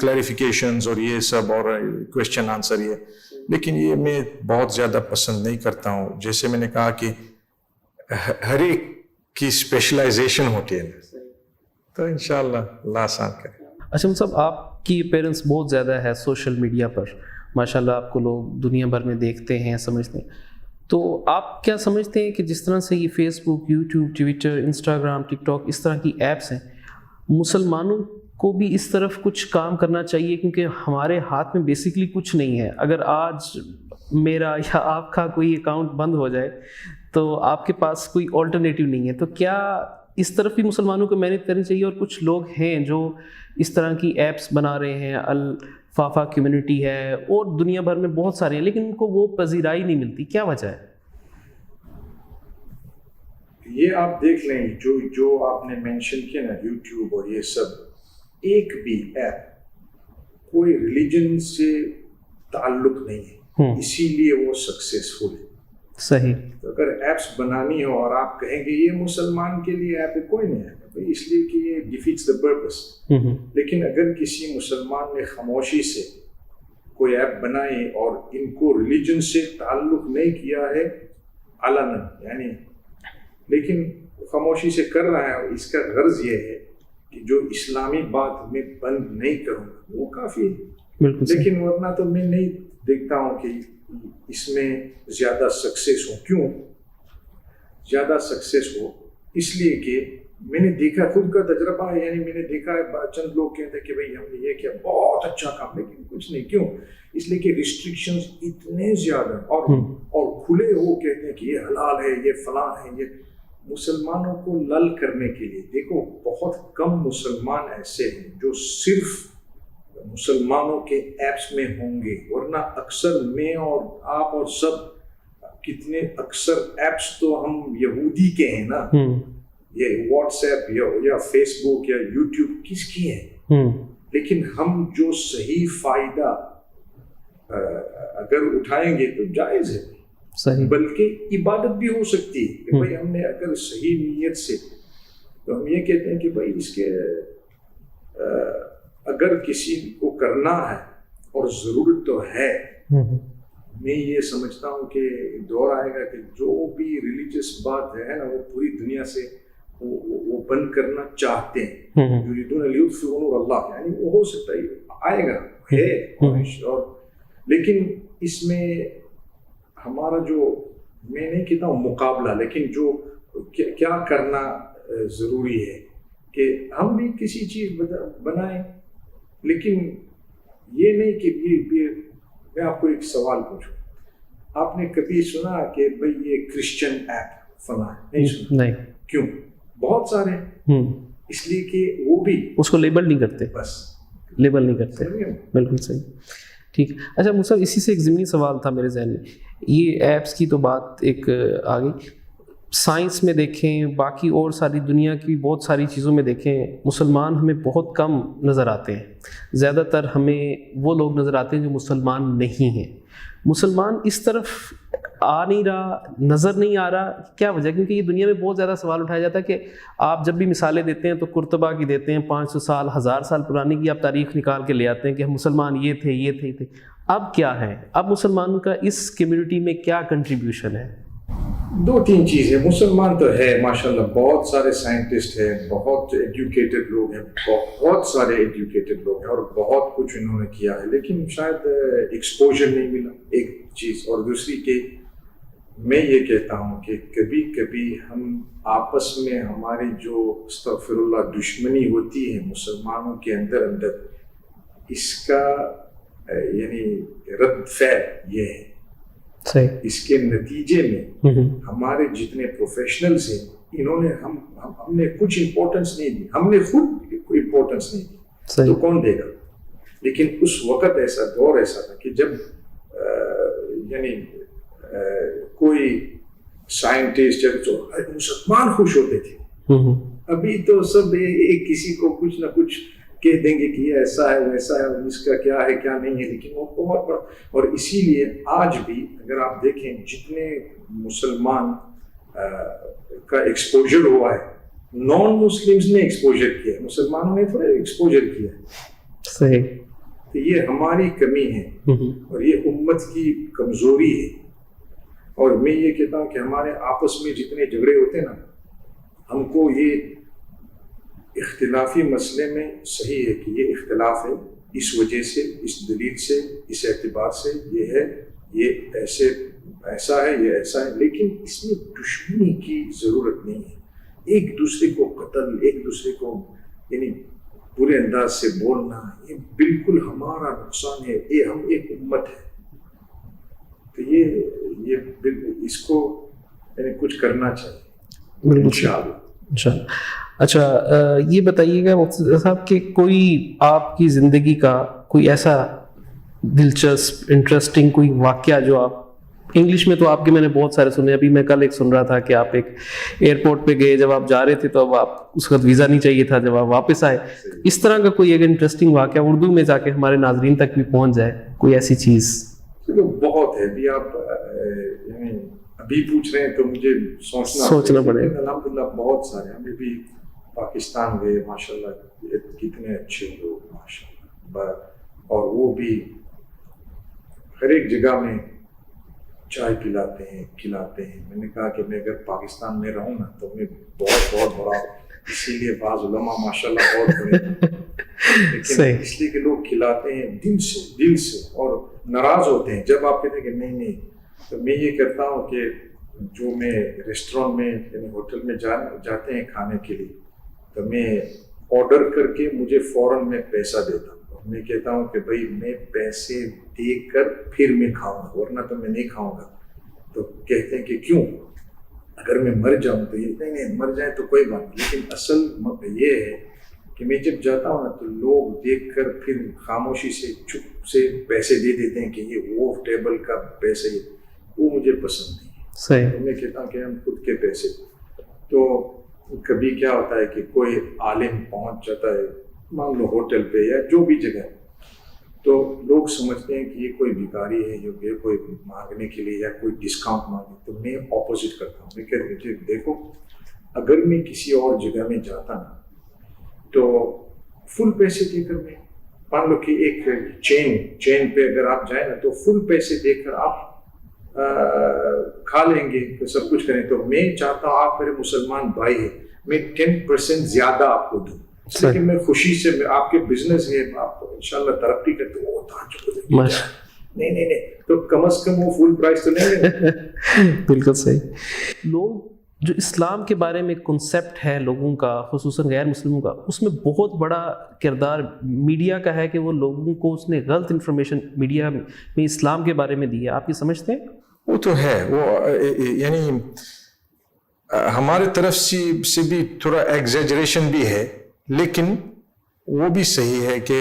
کلیریفیکیشنز اور یہ سب اور کویشچن آنسر یہ, لیکن یہ میں بہت زیادہ پسند نہیں کرتا ہوں. جیسے میں نے کہا کہ ہر ایک کی اسپیشلائزیشن ہوتی ہے, تو انشاءاللہ اللہ آسان کرے. اچھا صاحب, آپ کی اپیرنس بہت زیادہ ہے سوشل میڈیا پر, ماشاءاللہ آپ کو لوگ دنیا بھر میں دیکھتے ہیں, سمجھتے ہیں. تو آپ کیا سمجھتے ہیں کہ جس طرح سے یہ فیس بک, یوٹیوب, ٹویٹر, انسٹاگرام, ٹک ٹاک, اس طرح کی ایپس ہیں, مسلمانوں کو بھی اس طرف کچھ کام کرنا چاہیے؟ کیونکہ ہمارے ہاتھ میں بیسکلی کچھ نہیں ہے. اگر آج میرا یا آپ کا کوئی اکاؤنٹ بند ہو جائے تو آپ کے پاس کوئی آلٹرنیٹیو نہیں ہے. تو کیا اس طرف بھی مسلمانوں کو محنت کرنی چاہیے؟ اور کچھ لوگ ہیں جو اس طرح کی ایپس بنا رہے ہیں, الفافا کمیونٹی ہے اور دنیا بھر میں بہت سارے ہیں, لیکن ان کو وہ پذیرائی نہیں ملتی. کیا وجہ ہے؟ یہ آپ دیکھ لیں, جو آپ نے مینشن کیا نا, یوٹیوب اور یہ سب, ایک بھی ایپ کوئی ریلیجن سے تعلق نہیں ہے, اسی لیے وہ سکسیسفل ہے. صحیح. تو اگر ایپس بنانی ہو اور آپ کہیں گے یہ مسلمان کے لیے ایپ ہے, کوئی نہیں ہے بھائی, اس لیے کہ یہ ڈیفیٹس دا پرپس. لیکن اگر کسی مسلمان نے خاموشی سے کوئی ایپ بنائی اور ان کو ریلیجن سے تعلق نہیں کیا ہے علنا, یعنی لیکن خاموشی سے کر رہا ہے, اور اس کا غرض یہ ہے کہ جو اسلامی بات میں بند نہیں کروں گا وہ کافی ہے. لیکن ورنہ تو میں نہیں دیکھتا ہوں کہ اس میں زیادہ سکسیس ہو. کیوں زیادہ سکسیس ہو؟ اس لیے کہ میں نے دیکھا, خود کا تجربہ ہے, یعنی میں نے دیکھا ہے چند لوگ کہتے ہیں کہ بھائی ہم نے یہ کیا, بہت اچھا کام, لیکن کچھ نہیں. کیوں؟ اس لیے کہ ریسٹرکشنز اتنے زیادہ, اور کھلے ہو کہتے ہیں کہ یہ حلال ہے, یہ فلاں ہے. یہ مسلمانوں کو لل کرنے کے لیے. دیکھو بہت کم مسلمان ایسے ہیں جو صرف مسلمانوں کے ایپس میں ہوں گے, ورنہ اکثر میں اور آپ اور سب کتنے اکثر ایپس تو ہم یہودی کے ہیں نا. یہ واٹس ایپ یا فیس بک یا یوٹیوب کس کی ہے؟ لیکن ہم جو صحیح فائدہ اگر اٹھائیں گے تو جائز ہے, صحیح, بلکہ عبادت بھی ہو سکتی ہے کہ بھائی ہم نے اگر صحیح نیت سے, تو ہم یہ کہتے ہیں کہ بھائی اس کے اگر کسی کو کرنا ہے اور ضرورت تو ہے, میں یہ سمجھتا ہوں کہ دور آئے گا کہ جو بھی ریلیجیس بات ہے نا, وہ پوری دنیا سے وہ بند کرنا چاہتے ہیں. یریدون لیطفئوا نور اللہ, یعنی وہ ہو سکتا ہے, آئے گا ہے. اور لیکن اس میں ہمارا جو, میں نہیں کہتا ہوں مقابلہ, لیکن جو کیا کرنا ضروری ہے کہ ہم بھی کسی چیز بنائیں, لیکن یہ نہیں کہ میں آپ کو ایک سوال پوچھوں, آپ نے کبھی سنا کہ بھئی یہ کرسچن ایپ فلاں ہے؟ نہیں سنا. نہیں. کیوں؟ بہت سارے ہیں, اس لیے کہ وہ بھی اس کو لیبل نہیں کرتے, بس لیبل نہیں کرتے. بالکل صحیح, ٹھیک. اچھا مصعب, اسی سے ایک ضمنی سوال تھا میرے ذہن میں. یہ ایپس کی تو بات ایک آ گئی, سائنس میں دیکھیں، باقی اور ساری دنیا کی بہت ساری چیزوں میں دیکھیں، مسلمان ہمیں بہت کم نظر آتے ہیں. زیادہ تر ہمیں وہ لوگ نظر آتے ہیں جو مسلمان نہیں ہیں. مسلمان اس طرف آ نہیں رہا، نظر نہیں آ رہا، کیا وجہ؟ کیونکہ یہ دنیا میں بہت زیادہ سوال اٹھایا جاتا ہے کہ آپ جب بھی مثالیں دیتے ہیں تو قرطبہ کی دیتے ہیں، 500 سال 1000 سال پرانی کی آپ تاریخ نکال کے لے آتے ہیں کہ ہم مسلمان یہ تھے یہ تھے یہ تھے. اب کیا ہے؟ اب مسلمانوں کا اس کمیونٹی میں کیا کنٹریبیوشن ہے؟ 2-3 چیزیں. مسلمان تو ہے ماشاءاللہ، بہت سارے سائنٹسٹ ہیں، بہت ایجوکیٹڈ لوگ ہیں، بہت سارے ایجوکیٹڈ لوگ ہیں اور بہت کچھ انہوں نے کیا ہے، لیکن شاید ایکسپوجر نہیں ملا، ایک چیز. اور دوسری کہ میں یہ کہتا ہوں کہ کبھی کبھی ہم آپس میں ہماری جو استغفر اللہ دشمنی ہوتی ہے مسلمانوں کے اندر اس کا یعنی رد فعل یہ ہے. صحیح. اس کے نتیجے میں ہمارے جتنے پروفیشنلز ہیں انہوں نے ہم نے کچھ امپورٹنس نہیں دی، ہم نے خود کوئی امپورٹنس نہیں دی، تو کون دے گا؟ لیکن اس وقت ایسا دور ایسا تھا کہ جب یعنی کوئی سائنٹسٹ جب مسلمان خوش ہوتے تھے. ابھی تو سب ایک کسی کو کچھ نہ کچھ کہہ دیں گے کہ یہ ایسا ہے ویسا ہے، اس کا کیا ہے کیا نہیں ہے، لیکن وہ بہت بڑا. اور اسی لیے آج بھی اگر آپ دیکھیں جتنے مسلمان کا ایکسپوجر ہوا ہے، نان مسلمز نے ایکسپوجر کیا ہے، مسلمانوں نے تھوڑا ایکسپوجر کیا ہے. صحیح. تو یہ ہماری کمی ہے اور یہ امت کی کمزوری ہے. اور میں یہ کہتا ہوں کہ ہمارے آپس میں جتنے جھگڑے ہوتے ہیں نا، ہم کو یہ اختلافی مسئلے میں صحیح ہے کہ یہ اختلاف ہے، اس وجہ سے، اس دلیل سے، اس اعتبار سے یہ ہے، یہ ایسا ہے، یہ ایسا ہے، لیکن اس میں دشمنی کی ضرورت نہیں ہے. ایک دوسرے کو قتل، ایک دوسرے کو یعنی برے انداز سے بولنا، یہ بالکل ہمارا نقصان ہے. یہ ہم ایک امت ہے، تو یہ اس کو یعنی کچھ کرنا چاہیے انشاءاللہ. اچھا یہ بتائیے گا مفتی صاحب کہ کوئی آپ کی زندگی کا کوئی ایسا دلچسپ انٹرسٹنگ کوئی واقعہ جو آپ انگلش میں تو آپ کے میں نے بہت سارے سنے، ابھی میں کل ایک سن رہا تھا کہ آپ ایک ایئرپورٹ پہ گئے، جب آپ جا رہے تھے تو اب آپ اس وقت ویزا نہیں چاہیے تھا، جب آپ واپس آئے. اس طرح کا کوئی ایک انٹرسٹنگ واقعہ اردو میں جا کے ہمارے ناظرین تک بھی پہنچ جائے، کوئی ایسی چیز. بہت ہے. ابھی آپ ابھی پوچھ رہے ہیں تو مجھے سوچنا پڑے گا. الحمدللہ بہت سارے. ہم بھی پاکستان گئے ماشاءاللہ، کتنے اچھے لوگ ماشاءاللہ، اور وہ بھی ہر ایک جگہ میں چائے پلاتے ہیں، کھلاتے ہیں. میں نے کہا کہ میں اگر پاکستان میں رہوں نا تو میں بہت بڑا، اسی لیے بعض علماء ماشاءاللہ بہت بڑے لیکن اس لیے کہ لوگ کھلاتے ہیں دل سے اور ناراض ہوتے ہیں جب آپ کہتے ہیں کہ نہیں. تو میں یہ کرتا ہوں کہ جو میں ریسٹورینٹ میں یعنی ہوٹل میں جاتے ہیں کھانے کے لیے، تو میں آرڈر کر کے مجھے فوراً میں پیسہ دیتا ہوں. میں کہتا ہوں کہ بھائی میں پیسے دے کر پھر میں کھاؤں گا، ورنہ تو میں نہیں کھاؤں گا. تو کہتے ہیں کہ کیوں؟ اگر میں مر جاؤں تو یہ نہیں مر جائیں تو کوئی بات نہیں. لیکن اصل یہ ہے کہ میں جب جاتا ہوں نا تو لوگ دیکھ کر پھر خاموشی سے چپ سے پیسے دے دیتے ہیں کہ یہ وہ ٹیبل کا پیسے، وہ مجھے پسند نہیں. صحیح. میں کہتا ہوں کہ ہم خود کے پیسے. تو کبھی کیا ہوتا ہے کہ کوئی عالم پہنچ جاتا ہے مان لو ہوٹل پہ یا جو بھی جگہ، تو لوگ سمجھتے ہیں کہ یہ کوئی بھکاری ہے، یہ کوئی مانگنے کے لیے یا کوئی ڈسکاؤنٹ مانگے. تو میں اپوزٹ کرتا ہوں. میں کہتا ہوں دیکھو اگر میں کسی اور جگہ میں جاتا نا تو فل پیسے دے کر میں مان لو کہ ایک چین پہ اگر آپ جائیں نا تو فل پیسے دے کر آپ کھا لیں گے، تو سب کچھ کریں. تو میں چاہتا ہوں آپ میرے مسلمان بھائی ہیں، میں 10% زیادہ آپ کو دوں، لیکن میں خوشی سے آپ کے بزنس ہے، آپ انشاءاللہ ترقی کرتے ہو نہیں تو کم از کم وہ فل پرائز تو نہیں ہے. بالکل صحیح. لوگ جو اسلام کے بارے میں کنسیپٹ ہے لوگوں کا، خصوصاً غیر مسلموں کا، اس میں بہت بڑا کردار میڈیا کا ہے کہ وہ لوگوں کو اس نے غلط انفارمیشن میڈیا میں اسلام کے بارے میں دی ہے. آپ یہ سمجھتے ہیں؟ وہ تو ہے، وہ یعنی ہمارے طرف سے بھی تھوڑا ایگزیجریشن بھی ہے، لیکن وہ بھی صحیح ہے کہ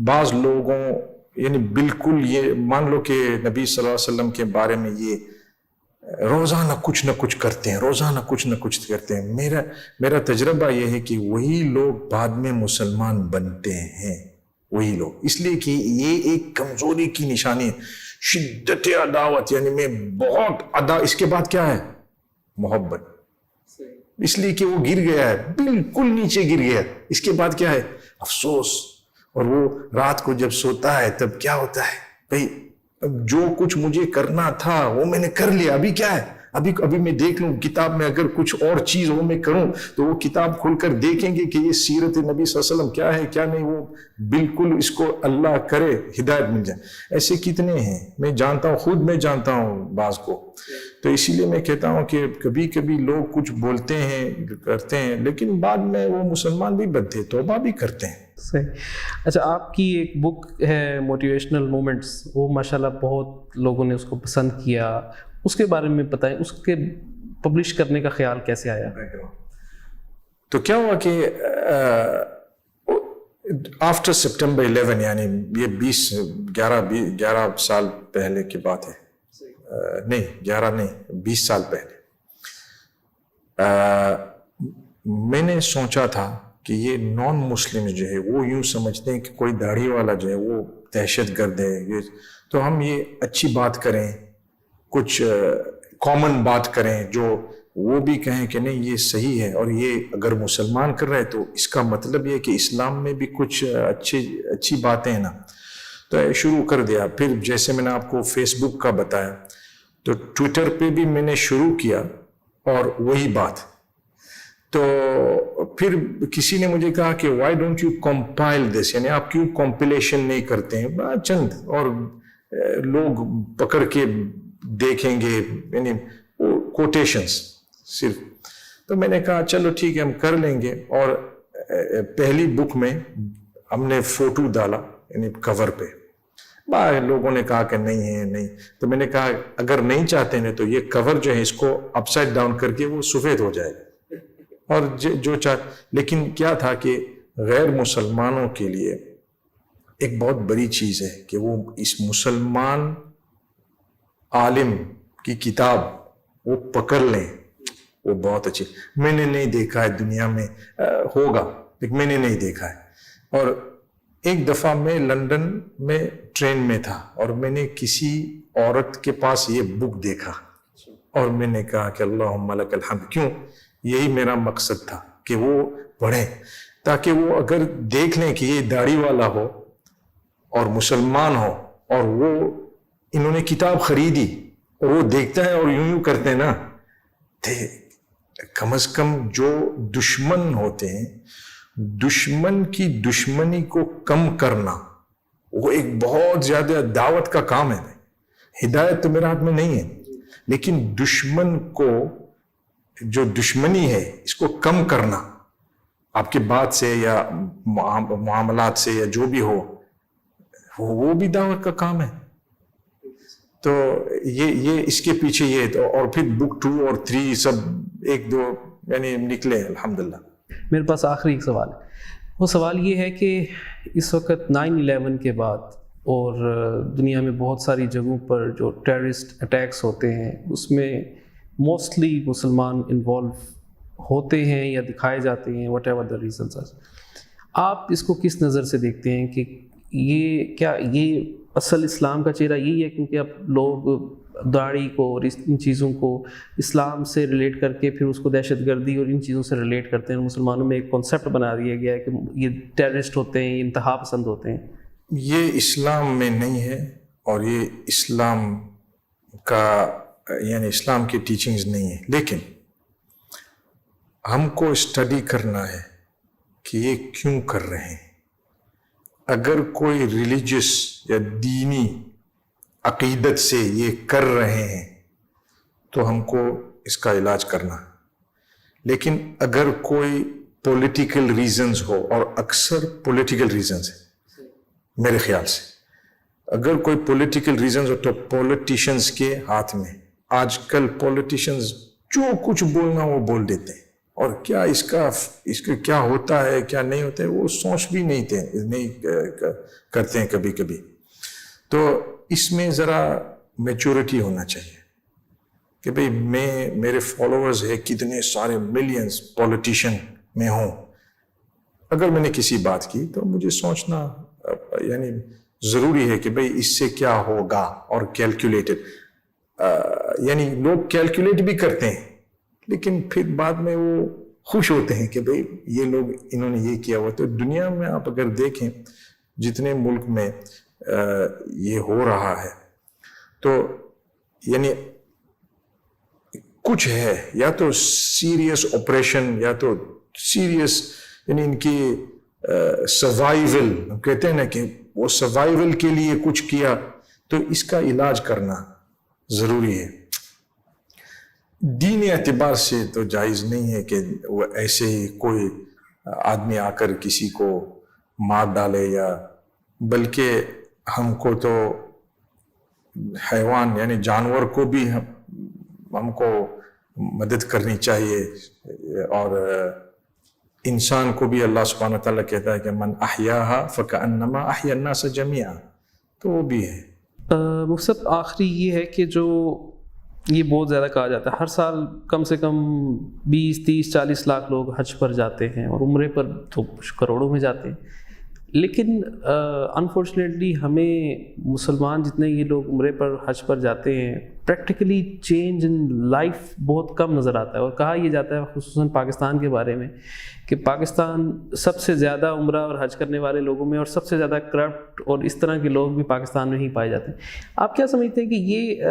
بعض لوگوں یعنی بالکل یہ مان لو کہ نبی صلی اللہ علیہ وسلم کے بارے میں یہ روزانہ کچھ کرتے ہیں، روزانہ کچھ نہ کچھ کرتے ہیں. میرا تجربہ یہ ہے کہ وہی لوگ بعد میں مسلمان بنتے ہیں، وہی لوگ، اس لیے کہ یہ ایک کمزوری کی نشانی ہے. شدت عداوت، یعنی میں بہت اس کے بعد کیا ہے؟ محبت. اس لیے کہ وہ گر گیا ہے، بالکل نیچے گر گیا. اس کے بعد کیا ہے؟ افسوس. اور وہ رات کو جب سوتا ہے تب کیا ہوتا ہے؟ بھئی جو کچھ مجھے کرنا تھا وہ میں نے کر لیا، ابھی کیا ہے؟ ابھی میں دیکھ لوں کتاب میں اگر کچھ اور چیز وہ میں کروں تو وہ کتاب کھول کر دیکھیں گے کہ یہ سیرت نبی صلی اللہ علیہ وسلم کیا ہے کیا نہیں. وہ بالکل اس کو اللہ کرے ہدایت مل جائے. ایسے کتنے ہیں، میں جانتا ہوں، خود میں جانتا ہوں بعض کو. تو اسی لیے میں کہتا ہوں کہ کبھی کبھی لوگ کچھ بولتے ہیں کرتے ہیں لیکن بعد میں وہ مسلمان بھی بنتے، توبہ بھی کرتے ہیں. صحیح. اچھا، آپ کی ایک بک ہے موٹیویشنل مومنٹس، وہ ماشاءاللہ بہت لوگوں نے اس کو پسند کیا، اس کے بارے میں بتائیں، اس کے پبلش کرنے کا خیال کیسے آیا؟ تو کیا ہوا کہ آفٹر سپٹمبر 11، یعنی یہ 11 سال پہلے کی بات ہے، نہیں 11 نہیں 20 سال پہلے، میں نے سوچا تھا کہ یہ نان مسلم جو ہے وہ یوں سمجھتے ہیں کہ کوئی داڑھی والا جو ہے وہ دہشت گرد ہے، تو ہم یہ اچھی بات کریں، کچھ کامن بات کریں جو وہ بھی کہیں کہ نہیں یہ صحیح ہے، اور یہ اگر مسلمان کر رہے تو اس کا مطلب یہ کہ اسلام میں بھی کچھ اچھی باتیں ہیں نا. تو شروع کر دیا. پھر جیسے میں نے آپ کو فیس بک کا بتایا تو ٹویٹر پہ بھی میں نے شروع کیا اور وہی بات. تو پھر کسی نے مجھے کہا کہ وائی ڈونٹ یو کمپائل دس، یعنی آپ کیوں کمپلیشن نہیں کرتے ہیں، چند اور لوگ پکڑ کے دیکھیں گے، یعنی کوٹیشنز صرف. تو میں نے کہا چلو ٹھیک ہے ہم کر لیں گے. اور پہلی بک میں ہم نے فوٹو ڈالا یعنی کور پہ. باہر لوگوں نے کہا کہ نہیں ہے نہیں. تو میں نے کہا اگر نہیں چاہتے ہیں تو یہ کور جو ہے اس کو اپ سائڈ ڈاؤن کر کے وہ سفید ہو جائے گا. اور جو لیکن کیا تھا کہ غیر مسلمانوں کے لیے ایک بہت بڑی چیز ہے کہ وہ اس مسلمان عالم کی کتاب وہ پکڑ لیں، وہ بہت اچھی. میں نے نہیں دیکھا ہے دنیا میں، ہوگا لیکن میں نے نہیں دیکھا ہے. اور ایک دفعہ میں لندن میں ٹرین میں تھا اور میں نے کسی عورت کے پاس یہ بک دیکھا اور میں نے کہا کہ اللہم لک الحمد. کیوں؟ یہی میرا مقصد تھا کہ وہ پڑھیں تاکہ وہ اگر دیکھ لیں کہ یہ داڑھی والا ہو اور مسلمان ہو اور وہ انہوں نے کتاب خریدی اور وہ دیکھتا ہے اور یوں کرتے ہیں نا، کم از کم جو دشمن ہوتے ہیں، دشمن کی دشمنی کو کم کرنا وہ ایک بہت زیادہ دعوت کا کام ہے. ہدایت تو میرے ہاتھ میں نہیں ہے، لیکن دشمن کو جو دشمنی ہے اس کو کم کرنا آپ کے بات سے یا معاملات سے یا جو بھی ہو، وہ بھی دعوت کا کام ہے. تو یہ اس کے پیچھے یہ تو، اور پھر بک 2 اور 3 سب 1 2 یعنی نکلے الحمدللہ. میرے پاس آخری ایک سوال ہے. وہ سوال یہ ہے کہ اس وقت 9/11 کے بعد اور دنیا میں بہت ساری جگہوں پر جو ٹیررسٹ اٹیکس ہوتے ہیں اس میں موسٹلی مسلمان انوالو ہوتے ہیں یا دکھائے جاتے ہیں، واٹ ایور دا ریزنس. آپ اس کو کس نظر سے دیکھتے ہیں کہ یہ اصل اسلام کا چہرہ یہی ہے کیونکہ اب لوگ داڑھی کو اور ان چیزوں کو اسلام سے ریلیٹ کر کے پھر اس کو دہشت گردی اور ان چیزوں سے ریلیٹ کرتے ہیں؟ مسلمانوں میں ایک کانسیپٹ بنا دیا گیا ہے کہ یہ ٹیررسٹ ہوتے ہیں، یہ انتہا پسند ہوتے ہیں. یہ اسلام میں نہیں ہے اور یہ اسلام کا یعنی اسلام کی ٹیچنگز نہیں ہے. لیکن ہم کو اسٹڈی کرنا ہے کہ یہ کیوں کر رہے ہیں. اگر کوئی ریلیجس یا دینی عقیدت سے یہ کر رہے ہیں تو ہم کو اس کا علاج کرنا ہے. لیکن اگر کوئی پولیٹیکل ریزنز ہو، اور اکثر پولیٹیکل ریزنز ہیں میرے خیال سے، اگر کوئی پولیٹیکل ریزنز ہو تو پولیٹیشنز کے ہاتھ میں. آج کل پولیٹیشنز جو کچھ بولنا وہ بول دیتے ہیں، اور کیا اس کا کیا ہوتا ہے کیا نہیں ہوتا ہے وہ سوچ بھی نہیں کرتے ہیں کبھی کبھی. تو اس میں ذرا میچورٹی ہونا چاہیے کہ بھئی میرے فالوورز ہے کتنے سارے ملینز پولیٹیشین میں ہوں، اگر میں نے کسی بات کی تو مجھے سوچنا یعنی ضروری ہے کہ بھئی اس سے کیا ہوگا، اور کیلکولیٹڈ یعنی لوگ کیلکولیٹ بھی کرتے ہیں لیکن پھر بعد میں وہ خوش ہوتے ہیں کہ بھئی یہ لوگ انہوں نے یہ کیا ہوا. تو دنیا میں آپ اگر دیکھیں جتنے ملک میں یہ ہو رہا ہے تو یعنی کچھ ہے، یا تو سیریس آپریشن یا تو سیریس یعنی ان کی سروائیول کہتے ہیں نا کہ وہ سروائیول کے لیے کچھ کیا، تو اس کا علاج کرنا ضروری ہے. دینی اعتبار سے تو جائز نہیں ہے کہ وہ ایسے ہی کوئی آدمی آ کر کسی کو مار ڈالے، یا بلکہ ہم کو تو حیوان یعنی جانور کو بھی ہم کو مدد کرنی چاہیے، اور انسان کو بھی اللہ سبحانہ وتعالیٰ کہتا ہے کہ من احیاہا فکأنما احیا الناس جمیعا، تو وہ بھی ہے. مفسد آخری یہ ہے کہ جو یہ بہت زیادہ کہا جاتا ہے ہر سال کم سے کم 20 30 40 لاکھ لوگ حج پر جاتے ہیں، اور عمرے پر تو کروڑوں میں جاتے ہیں، لیکن انفارچونیٹلی ہمیں مسلمان جتنے یہ لوگ عمرے پر حج پر جاتے ہیں پریکٹیکلی چینج ان لائف بہت کم نظر آتا ہے. اور کہا یہ جاتا ہے خصوصاً پاکستان کے بارے میں کہ پاکستان سب سے زیادہ عمرہ اور حج کرنے والے لوگوں میں، اور سب سے زیادہ کرپٹ اور اس طرح کے لوگ بھی پاکستان میں ہی پائے جاتے ہیں. آپ کیا سمجھتے ہیں کہ یہ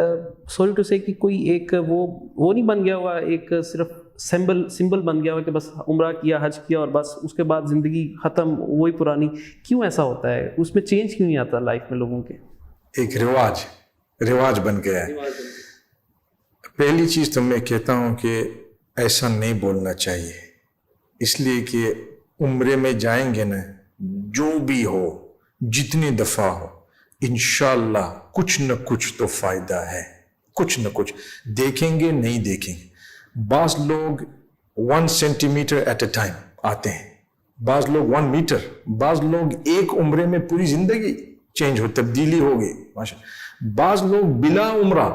سوری ٹو سے کہ کوئی ایک وہ نہیں بن گیا ہوا، ایک صرف سمبل بن گیا ہوا کہ بس عمرہ کیا حج کیا اور بس اس کے بعد زندگی ختم وہی پرانی؟ کیوں ایسا ہوتا ہے؟ اس میں چینج کیوں نہیں آتا لائف میں لوگوں کے؟ ایک رواج بن گیا ہے. پہلی چیز تو میں کہتا ہوں کہ ایسا نہیں بولنا چاہیے، اس لیے کہ عمرے میں جائیں گے نا، جو بھی ہو جتنی دفعہ ہو انشاءاللہ کچھ نہ کچھ تو فائدہ ہے، کچھ نہ کچھ دیکھیں گے نہیں دیکھیں گے. بعض لوگ 1 centimetre at a time آتے ہیں، بعض لوگ 1 میٹر، بعض لوگ ایک عمرے میں پوری زندگی چینج ہو، تبدیلی ہو گئی ماشاء. بعض لوگ بلا عمرہ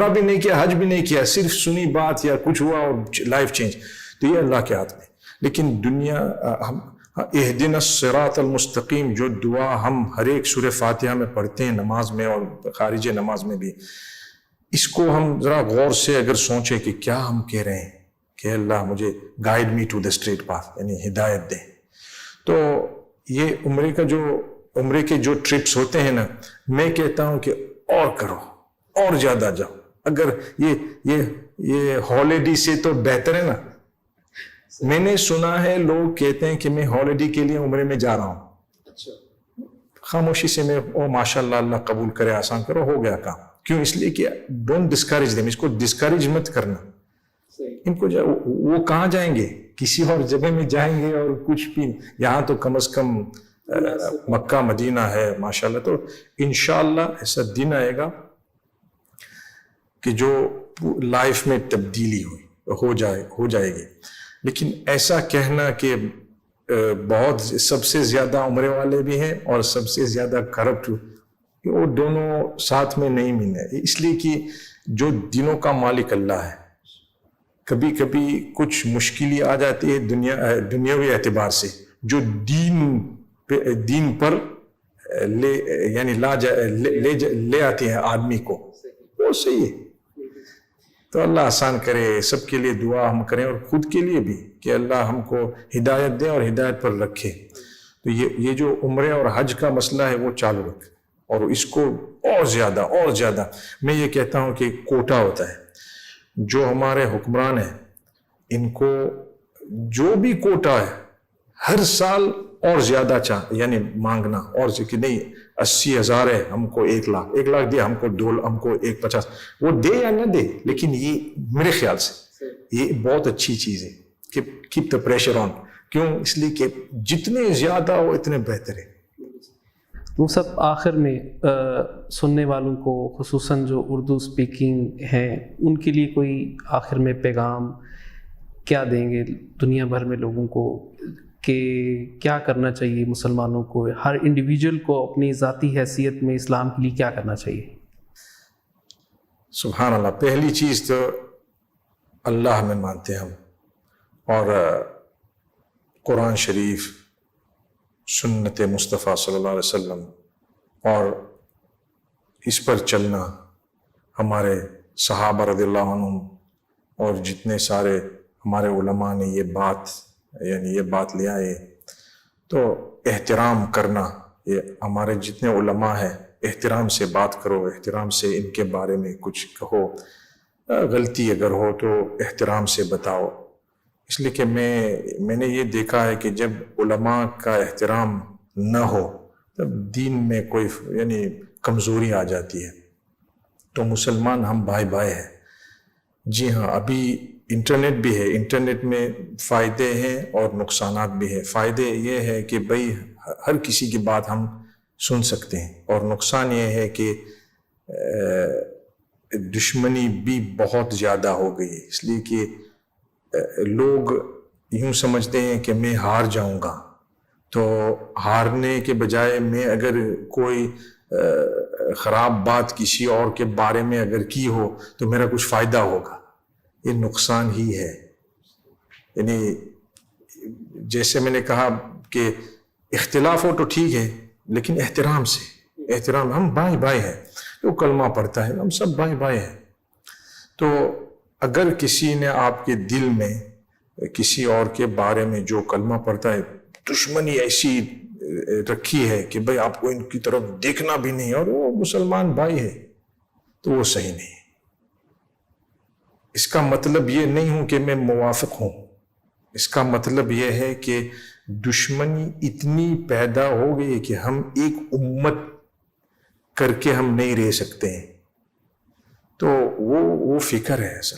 بھی نہیں کیا، حج بھی نہیں کیا، صرف سنی بات یا کچھ ہوا اور لائف چینج. تو یہ اللہ کے ہاتھ میں. لیکن دنیا اہدنا الصراط المستقیم جو دعا ہم ہر ایک سورہ فاتحہ میں پڑھتے ہیں نماز میں اور خارج نماز میں بھی، اس کو ہم ذرا غور سے اگر سوچیں کہ کیا ہم کہہ رہے ہیں کہ اللہ مجھے guide me to the straight path, یعنی ہدایت دیں. تو یہ عمرے کے جو ٹرپس ہوتے ہیں نا، میں کہتا ہوں کہ اور کرو، اور زیادہ جاؤ. اگر یہ ہالیڈے سے تو بہتر ہے نا. میں نے سنا ہے لوگ کہتے ہیں کہ میں ہالیڈے کے لیے عمرے میں جا رہا ہوں، خاموشی سے میں ماشاءاللہ اللہ قبول کرے، آسان کرو، ہو گیا کام. کیوں؟ اس لیے کہ ڈونٹ ڈسکریج دیم، اس کو ڈسکریج مت کرنا. ان کو وہ کہاں جائیں گے؟ کسی اور جگہ میں جائیں گے، اور کچھ بھی یہاں تو کم از کم مکہ مدینہ ہے ماشاءاللہ. تو انشاءاللہ ایسا دن آئے گا کہ جو لائف میں تبدیلی ہو جائے گی. لیکن ایسا کہنا کہ بہت سب سے زیادہ عمرے والے بھی ہیں اور سب سے زیادہ کرپٹ، وہ دونوں ساتھ میں نہیں ملے. اس لیے کہ جو دنوں کا مالک اللہ ہے، کبھی کبھی کچھ مشکلیں آ جاتی ہے دنیاوی اعتبار سے، جو دین پر لے آتی ہیں آدمی کو، وہ صحیح ہے. تو اللہ آسان کرے، سب کے لیے دعا ہم کریں اور خود کے لیے بھی کہ اللہ ہم کو ہدایت دے اور ہدایت پر رکھے. تو یہ جو عمرے اور حج کا مسئلہ ہے وہ چالو رکھے، اور اس کو اور زیادہ میں یہ کہتا ہوں کہ کوٹا ہوتا ہے. جو ہمارے حکمران ہیں ان کو جو بھی کوٹا ہے ہر سال اور زیادہ یعنی مانگنا، اور کہ نہیں 80,000 ہے ہم کو 1 لاکھ دے، ہم کو 2 ہم کو 150، وہ دے یا نہ دے. لیکن یہ میرے خیال سے یہ بہت اچھی چیز ہے کہ کیپ دا پریشر آن. کیوں؟ اس لیے کہ جتنے زیادہ ہو اتنے بہتر ہے. وہ سب آخر میں سننے والوں کو، خصوصاً جو اردو اسپیکنگ ہیں، ان کے لیے کوئی آخر میں پیغام کیا دیں گے دنیا بھر میں لوگوں کو کہ کیا کرنا چاہیے مسلمانوں کو، ہر انڈیویجول کو اپنی ذاتی حیثیت میں اسلام کے لیے کیا کرنا چاہیے؟ سبحان اللہ. پہلی چیز تو اللہ میں مانتے ہیں ہم, اور قرآن شریف, سنت مصطفیٰ صلی اللہ علیہ وسلم, اور اس پر چلنا ہمارے صحابہ رضی اللہ عنہم اور جتنے سارے ہمارے علماء نے یہ بات لے آئے. تو احترام کرنا, یہ ہمارے جتنے علماء ہیں, احترام سے بات کرو, احترام سے ان کے بارے میں کچھ کہو, غلطی اگر ہو تو احترام سے بتاؤ. اس لیے کہ میں نے یہ دیکھا ہے کہ جب علماء کا احترام نہ ہو تب دین میں کوئی کمزوری آ جاتی ہے. تو مسلمان ہم بھائی بھائی ہیں. جی ہاں, ابھی انٹرنیٹ بھی ہے, انٹرنیٹ میں فائدے ہیں اور نقصانات بھی ہیں. فائدے یہ ہے کہ بھئی ہر کسی کی بات ہم سن سکتے ہیں, اور نقصان یہ ہے کہ دشمنی بھی بہت زیادہ ہو گئی ہے. اس لیے کہ لوگ یوں سمجھتے ہیں کہ میں ہار جاؤں گا, تو ہارنے کے بجائے میں اگر کوئی خراب بات کسی اور کے بارے میں اگر کی ہو تو میرا کچھ فائدہ ہوگا. یہ نقصان ہی ہے. یعنی جیسے میں نے کہا کہ اختلاف ہو تو ٹھیک ہے, لیکن احترام سے, احترام. ہم بھائی بھائی ہیں, جو کلمہ پڑھتا ہے ہم سب بھائی بھائی ہیں. تو اگر کسی نے آپ کے دل میں کسی اور کے بارے میں جو کلمہ پڑھتا ہے دشمنی ایسی رکھی ہے کہ بھئی آپ کو ان کی طرف دیکھنا بھی نہیں, اور وہ مسلمان بھائی ہے, تو وہ صحیح نہیں. اس کا مطلب یہ نہیں ہوں کہ میں موافق ہوں, اس کا مطلب یہ ہے کہ دشمنی اتنی پیدا ہو گئی کہ ہم ایک امت کر کے ہم نہیں رہ سکتے ہیں. تو وہ فکر ہے. اصل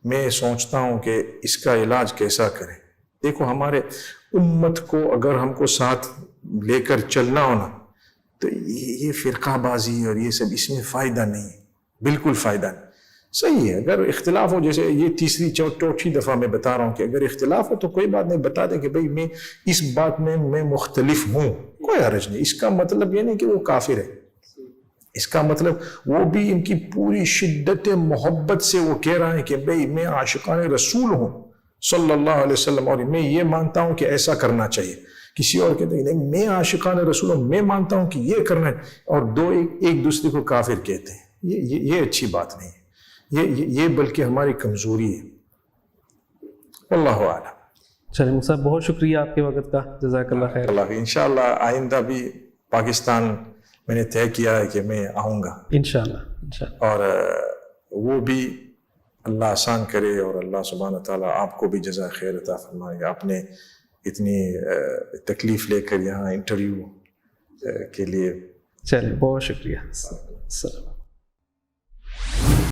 میں سوچتا ہوں کہ اس کا علاج کیسا کریں. دیکھو, ہمارے امت کو اگر ہم کو ساتھ لے کر چلنا ہونا تو یہ فرقہ بازی اور یہ سب, اس میں فائدہ نہیں ہے, بالکل فائدہ نہیں. صحیح ہے اگر اختلاف ہو, جیسے یہ تیسری چوتھی دفعہ میں بتا رہا ہوں کہ اگر اختلاف ہو تو کوئی بات نہیں, بتا دیں کہ بھئی میں اس بات میں مختلف ہوں, کوئی حرج نہیں. اس کا مطلب یہ نہیں کہ وہ کافر ہے, اس کا مطلب وہ بھی ان کی پوری شدت محبت سے وہ کہہ رہا ہے کہ بھئی میں عاشقان رسول ہوں صلی اللہ علیہ وسلم, اور میں یہ مانتا ہوں کہ ایسا کرنا چاہیے. کسی اور کہتے ہیں نہیں میں عاشقان رسول ہوں, میں مانتا ہوں کہ یہ کرنا ہے, اور دو ایک دوسرے کو کافر کہتے ہیں. یہ اچھی بات نہیں ہے, یہ بلکہ ہماری کمزوری ہے. واللہ اعلم. چلیں مفتی صاحب, بہت شکریہ آپ کے وقت کا, جزاک اللہ خیر. اللہ انشاءاللہ آئندہ بھی پاکستان میں نے طے کیا ہے کہ میں آؤں گا انشاءاللہ. اور وہ بھی اللہ آسان کرے, اور اللہ سبحانہ تعالیٰ آپ کو بھی جزائے خیر عطا فرمائے. آپ نے اتنی تکلیف لے کر یہاں انٹرویو کے لیے. چلیے, بہت شکریہ. السلام.